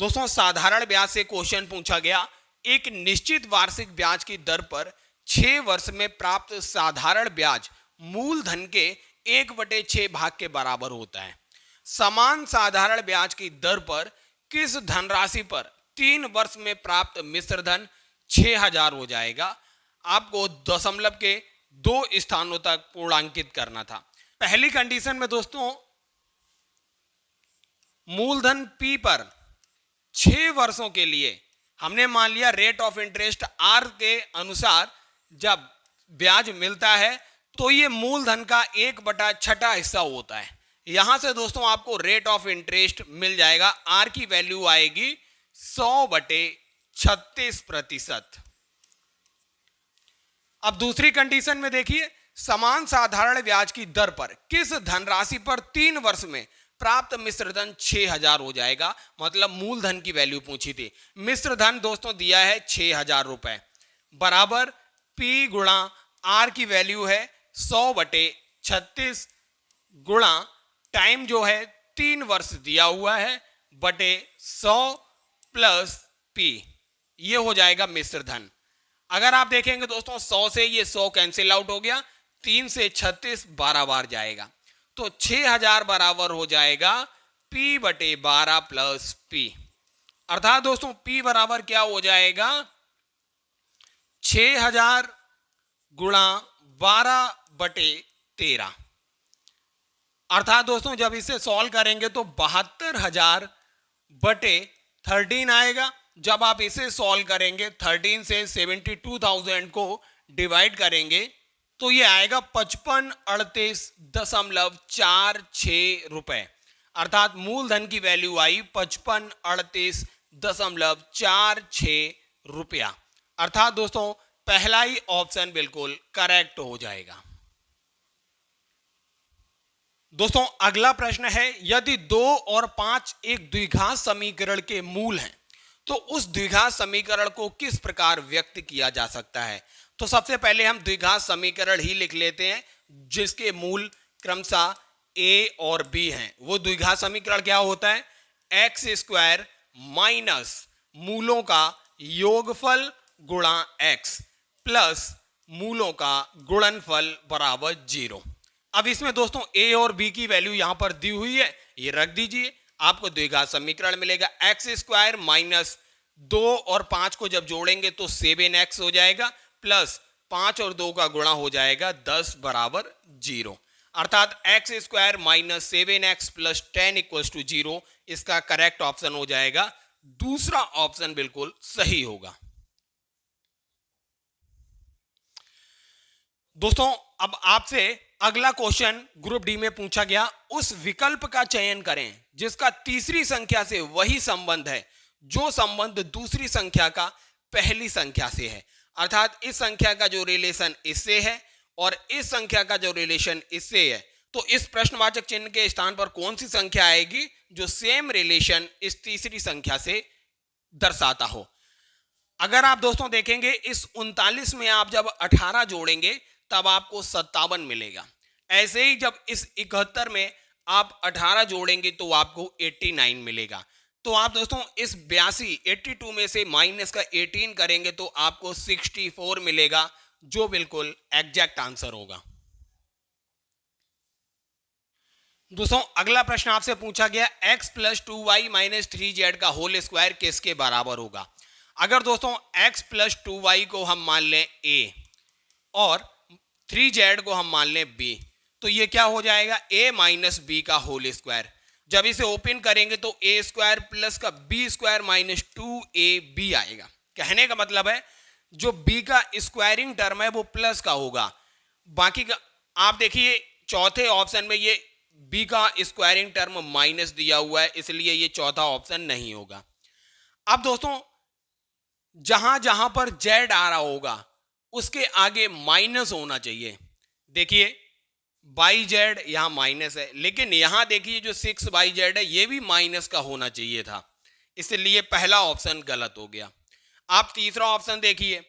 दोस्तों साधारण ब्याज से क्वेश्चन पूछा गया, एक निश्चित वार्षिक ब्याज की दर पर 6 वर्ष में प्राप्त साधारण ब्याज मूलधन के 1/6 भाग के बराबर होता है। समान साधारण ब्याज की दर पर किस धनराशि पर 3 वर्ष में प्राप्त मिश्र धन 6000 हो जाएगा। आपको दशमलव के 2 स्थानों तक पूर्णांकित करना था। पहली कंडीशन में दोस्तों मूलधन P पर 6 वर्षों के लिए हमने मान लिया रेट ऑफ इंटरेस्ट R के अनुसार जब ब्याज मिलता है तो ये मूलधन का 1/6 हिस्सा होता है। यहां से दोस्तों आपको रेट ऑफ इंटरेस्ट मिल जाएगा, R की वैल्यू आएगी 100/36%। अब दूसरी कंडीशन में देखिए, समान साधारण ब्याज की दर पर किस धनराशि पर 3 वर्ष में प्राप्त मिश्र धन 6000 हो जाएगा। मतलब मूलधन की वैल्यू पूछी थी, मिश्र धन दोस्तों दिया है 6000 रुपए बराबर P गुणा R की वैल्यू है 100/36 गुणा टाइम जो है 3 वर्ष दिया हुआ है बटे 100 प्लस P, ये हो जाएगा मिश्र धन। अगर आप देखेंगे दोस्तों 100 से ये 100 कैंसिल आउट हो गया, 3 से 36 12 बार जाएगा, तो 6000 बराबर हो जाएगा P/12 प्लस P। अर्थात दोस्तों P बराबर क्या हो जाएगा 6000 गुणा 12/13। अर्थात दोस्तों जब इसे सॉल्व करेंगे तो 72,000/13 आएगा। जब आप इसे सॉल्व करेंगे 13 से 72,000 को डिवाइड करेंगे तो ये आएगा 5538.46 रुपए। अर्थात मूलधन की वैल्यू आई 5538.46 रुपया। अर्थात दोस्तों पहला ही ऑप्शन बिल्कुल करेक्ट हो जाएगा। दोस्तों अगला प्रश्न है, यदि 2 और 5 एक द्विघात समीकरण के मूल हैं तो उस द्विघात समीकरण को किस प्रकार व्यक्त किया जा सकता है। तो सबसे पहले हम द्विघात समीकरण ही लिख लेते हैं जिसके मूल क्रमशः A और B हैं। वो द्विघात समीकरण क्या होता है, x² माइनस मूलों का योगफल गुणा x प्लस मूलों का गुणनफल बराबर 0। अब इसमें दोस्तों A और B की वैल्यू यहां पर दी हुई है, ये रख दीजिए, आपको द्विघात समीकरण मिलेगा। x² माइनस 2 और 5 को जब जोड़ेंगे तो 7x हो जाएगा प्लस 5 और 2 का गुणा हो जाएगा 10 बराबर 0। अर्थात x² minus 7x plus 10 equals to 0 इसका करेक्ट ऑप्शन हो जाएगा। दूसरा ऑप्शन बिल्कुल सही होगा। दोस्तों अब आपसे अगला क्वेश्चन ग्रुप डी में पूछा गया, उस विकल्प का चयन करें जिसका तीसरी संख्या से वही संबंध है जो संबंध दूसरी संख्या का पहली संख्या से है। अर्थात इस संख्या का जो रिलेशन इससे है और इस संख्या का जो रिलेशन इससे है, तो इस प्रश्नवाचक चिन्ह के स्थान पर कौन सी संख्या आएगी जो सेम रिलेशन इस तीसरी संख्या से दर्शाता हो। अगर आप दोस्तों देखेंगे इस 39 में आप जब 18 जोड़ेंगे तब आपको 57 मिलेगा। ऐसे ही जब इस 71 में आप 18 जोड़ेंगे तो आपको 89 मिलेगा। तो आप दोस्तों इस 82 में से माइनस का 18 करेंगे तो आपको 64 मिलेगा, जो बिल्कुल एग्जैक्ट आंसर होगा। दोस्तों अगला प्रश्न आपसे पूछा गया, x plus 2y minus 3z का होल स्क्वायर किसके बराबर होगा। अगर दोस्तों x प्लस 2y को हम मान लें a और 3z को हम मान लें b, तो ये क्या हो जाएगा a माइनस b का होल स्क्वायर। जब इसे ओपन करेंगे तो a स्क्वायर प्लस का b स्क्वायर माइनस 2ab आएगा। कहने का मतलब है जो b का स्क्वायरिंग टर्म है वो प्लस का होगा, बाकी का आप देखिए चौथे ऑप्शन में ये b का स्क्वायरिंग टर्म माइनस दिया हुआ है, इसलिए ये चौथा ऑप्शन नहीं होगा। अब दोस्तों जहां जहां पर z आ रहा होगा उसके आगे माइनस होना चाहिए। देखिए बाई जेड यहां माइनस है, लेकिन यहां देखिए जो 6/z है ये भी माइनस का होना चाहिए था, इसलिए पहला ऑप्शन गलत हो गया। आप तीसरा ऑप्शन देखिए,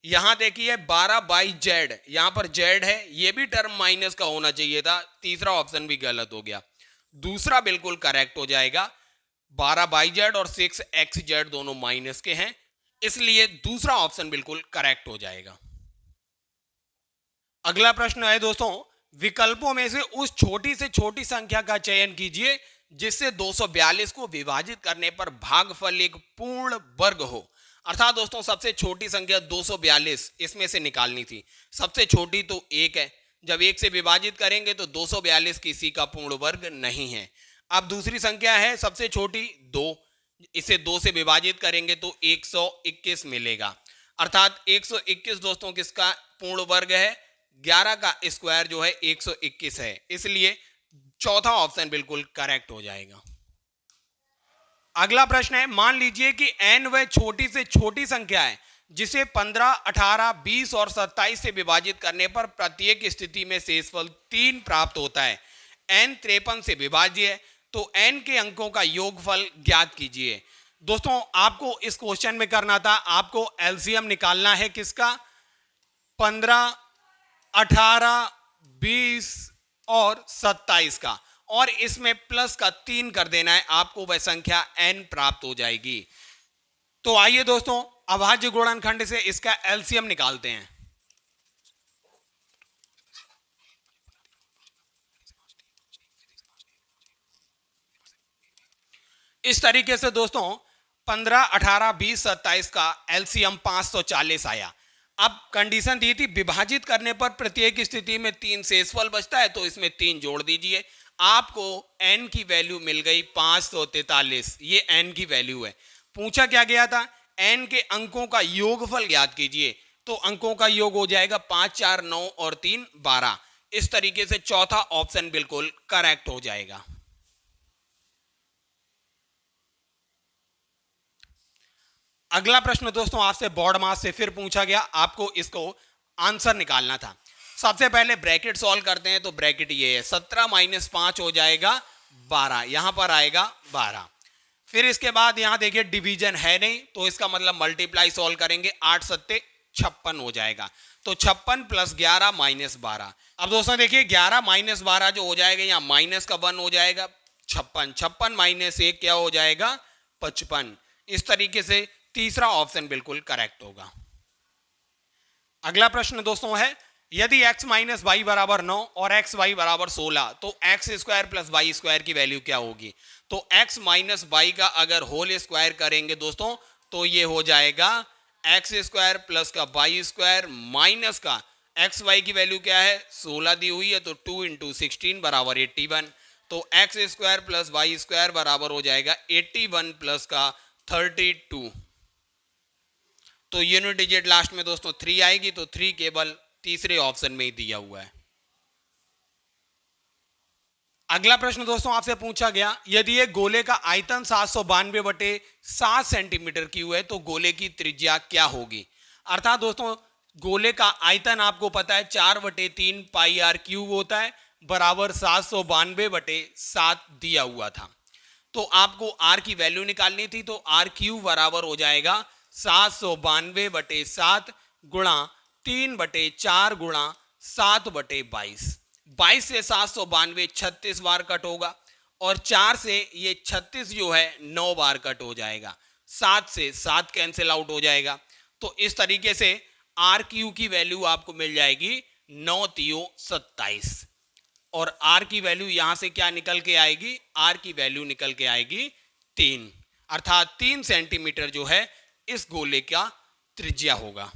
यहां देखिए 12/z, यहां पर z है, ये भी टर्म माइनस का होना चाहिए था, तीसरा ऑप्शन भी गलत हो गया। दूसरा बिल्कुल करेक्ट हो जाएगा, 12 बाई जेड और 6 एक्स जेड दोनों माइनस के हैं, इसलिए दूसरा ऑप्शन बिल्कुल करेक्ट हो जाएगा। अगला प्रश्न है दोस्तों, विकल्पों में से उस छोटी से छोटी संख्या का चयन कीजिए जिससे 242 को विभाजित करने पर भागफल एक पूर्ण वर्ग हो। अर्थात दोस्तों सबसे छोटी संख्या 242 इसमें से निकालनी थी। सबसे छोटी तो एक है, जब एक से विभाजित करेंगे तो 242 किसी का पूर्ण वर्ग नहीं है। अब दूसरी संख्या है सबसे छोटी 2, इसे 2 से विभाजित करेंगे तो 121 मिलेगा। अर्थात 121 दोस्तों किसका पूर्ण वर्ग है? 11 का स्क्वायर जो है 121 है, इसलिए चौथा ऑप्शन बिल्कुल करेक्ट हो जाएगा। अगला प्रश्न है, मान लीजिए कि n वह छोटी से छोटी संख्या है जिसे 15, 18, 20 और 27 से विभाजित करने पर प्रत्येक स्थिति में शेषफल 3 प्राप्त होता है। n 53 से विभाज्य है, तो n के अंकों का योगफल ज्ञात कीजिए। दोस्तों आपको इस क्वेश्चन में करना था, आपको एलसीएम निकालना है किसका? 15, 18, 20 और 27 का, और इसमें प्लस का 3 कर देना है, आपको वह संख्या n प्राप्त हो जाएगी। तो आइए दोस्तों अभाज्य गुणनखंड से इसका एलसीएम निकालते हैं। इस तरीके से दोस्तों 15, 18, 20, 27 का एलसीएम 540 आया। अब कंडीशन दी थी विभाजित करने पर प्रत्येक स्थिति में 3 शेषफल बचता है, तो इसमें 3 जोड़ दीजिए। आपको n की वैल्यू मिल गई 543, ये n की वैल्यू है। पूछा क्या गया था? n के अंकों का योगफल ज्ञात कीजिए, तो अंकों का योग हो जाएगा 5, 4, 9 और 3, 12। इस तरीके से चौथा ऑप्शन बिल्कुल करेक्ट हो जाएगा। अगला प्रश्न दोस्तों आपसे बोर्ड मास से फिर पूछा गया, आपको इसको आंसर निकालना था। सबसे पहले ब्रैकेट सॉल्व करते हैं, तो ब्रैकेट ये है 17 माइनस 5 हो जाएगा 12, यहां पर आएगा 12। फिर इसके बाद यहां देखिए डिवीजन है नहीं, तो इसका मतलब मल्टीप्लाई सॉल्व करेंगे, 8 सत्ते 56 हो जाएगा, तो 56 प्लस 11 माइनस 12। अब दोस्तों देखिए 11 माइनस 12 जो हो जाएगा, यहाँ माइनस का 1 हो जाएगा 56, 56 माइनस 1 क्या हो जाएगा? 55। इस तरीके से तीसरा ऑप्शन बिल्कुल करेक्ट होगा। अगला प्रश्न दोस्तों है, यदि x माइनस वाई बराबर 9 और एक्स वाई बराबर 16, तो X square plus Y square की वैल्यू क्या होगी? तो x माइनस वाई का अगर होल स्क्वायर करेंगे दोस्तों, तो ये हो जाएगा एक्स स्क्वायर प्लस का वाई स्क्वायर माइनस का एक्स वाई की वैल्यू क्या है? 16 दी हुई है, तो 2 इंटू 16 बराबर 81। तो X square plus Y square बराबर हो जाएगा 81 प्लस का 32। तो यूनिट डिजिट लास्ट में दोस्तों 3 आएगी, तो 3 केवल तीसरे ऑप्शन में ही दिया हुआ है। अगला प्रश्न दोस्तों आपसे पूछा गया, यदि एक गोले का आयतन 792 बटे 7 सेंटीमीटर क्यूब है, तो गोले की त्रिज्या क्या होगी? अर्थात दोस्तों गोले का आयतन आपको पता है 4/3 पाई आर क्यूब होता है, बराबर 792 बटे 7 दिया हुआ था। तो आपको आर की वैल्यू निकालनी थी, तो आर क्यूब बराबर हो जाएगा 792 बटे 7 गुणा 3/4 गुणा 7/22। 22 से 792 36 बार कट होगा, और 4 से ये 36 जो है 9 बार कट हो जाएगा, 7 से 7 कैंसिल आउट हो जाएगा। तो इस तरीके से आर क्यू की वैल्यू आपको मिल जाएगी 9 3 27, और आर की वैल्यू यहां से क्या निकल के आएगी? आर की वैल्यू निकल के आएगी 3, अर्थात 3 सेंटीमीटर जो है इस गोले का त्रिज्या होगा।